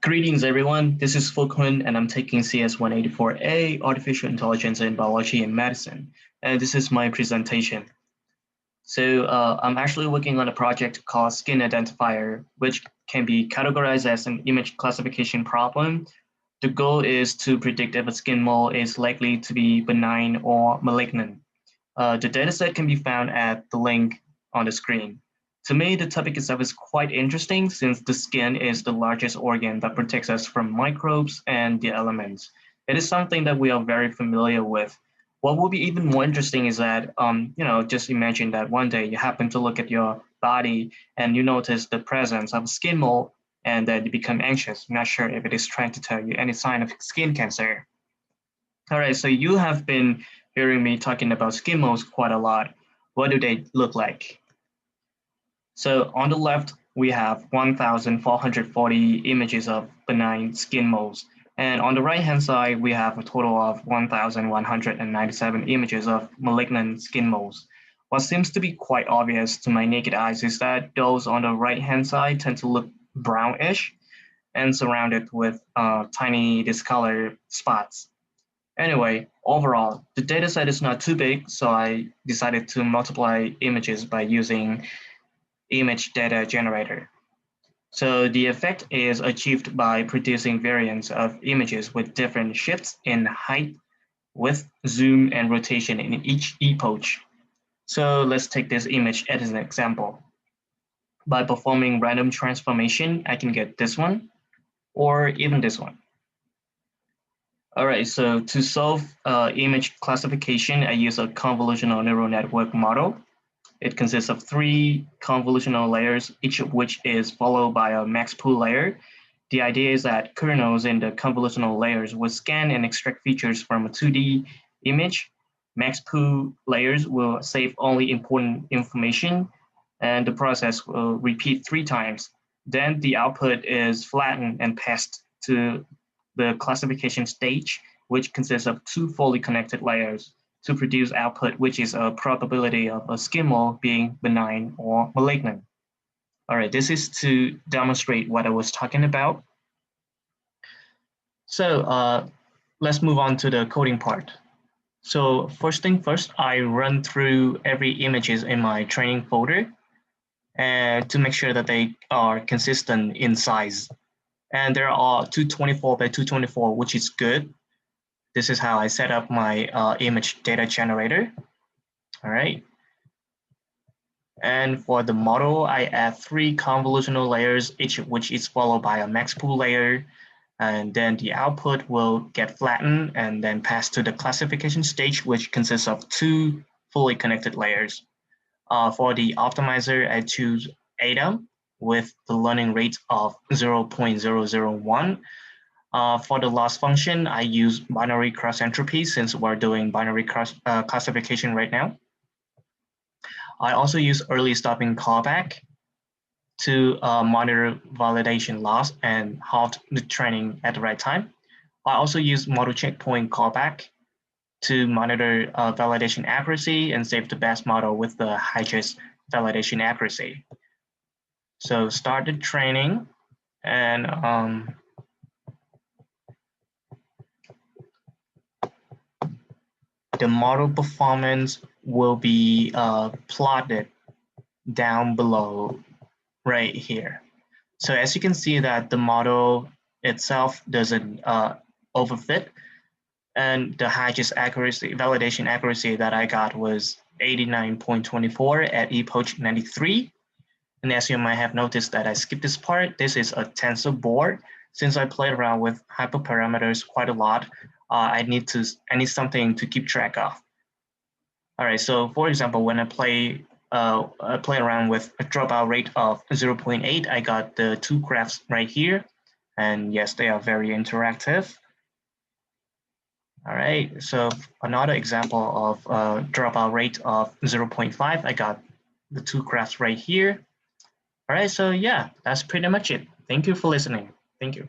Greetings, everyone. This is Fulkun, and I'm taking CS184A, Artificial Intelligence in Biology and Medicine. And this is my presentation. I'm actually working on a project called Skin Identifier, which can be categorized as an image classification problem. The goal is to predict if a skin mole is likely to be benign or malignant. The dataset can be found at the link on the screen. To me, the topic itself is quite interesting since the skin is the largest organ that protects us from microbes and the elements. It is something that we are very familiar with. What will be even more interesting is that, just imagine that one day you happen to look at your body and you notice the presence of a skin mole and then you become anxious, not sure if it is trying to tell you any sign of skin cancer. All right, so you have been hearing me talking about skin moles quite a lot. What do they look like? So on the left, we have 1,440 images of benign skin moles. And on the right-hand side, we have a total of 1,197 images of malignant skin moles. What seems to be quite obvious to my naked eyes is that those on the right-hand side tend to look brownish and surrounded with tiny discolored spots. Anyway, overall, the dataset is not too big, so I decided to multiply images by using image data generator. So the effect is achieved by producing variants of images with different shifts in height, width, zoom, and rotation in each epoch. So let's take this image as an example. By performing random transformation, I can get this one or even this one. All right, so to solve image classification, I use a convolutional neural network model. It consists of 3 convolutional layers, each of which is followed by a max pool layer. The idea is that kernels in the convolutional layers will scan and extract features from a 2D image. Max pool layers will save only important information, and the process will repeat 3 times. Then the output is flattened and passed to the classification stage, which consists of 2 fully connected layers to produce output, which is a probability of a skin mole being benign or malignant. All right, this is to demonstrate what I was talking about. So let's move on to the coding part. So first thing first, I run through every images in my training folder and to make sure that they are consistent in size. And there are 224 by 224, which is good. This is how I set up my image data generator. All right. And for the model, I add 3 convolutional layers, each of which is followed by a max pool layer. And then the output will get flattened and then passed to the classification stage, which consists of 2 fully connected layers. For the optimizer, I choose ADAM with the learning rate of 0.001. For the loss function, I use binary cross entropy since we're doing binary cross classification right now. I also use early stopping callback to monitor validation loss and halt the training at the right time. I also use model checkpoint callback to monitor validation accuracy and save the best model with the highest validation accuracy. So start the training and the model performance will be plotted down below right here. So as you can see that the model itself doesn't overfit, and the highest accuracy, validation accuracy that I got was 89.24 at epoch 93. And as you might have noticed that I skipped this part, this is a tensor board. Since I played around with hyperparameters quite a lot, I need something to keep track of. All right, so for example, when I play around with a dropout rate of 0.8, I got the 2 graphs right here. And yes, they are very interactive. All right, so another example of dropout rate of 0.5, I got the 2 graphs right here. All right, so yeah, that's pretty much it. Thank you for listening. Thank you.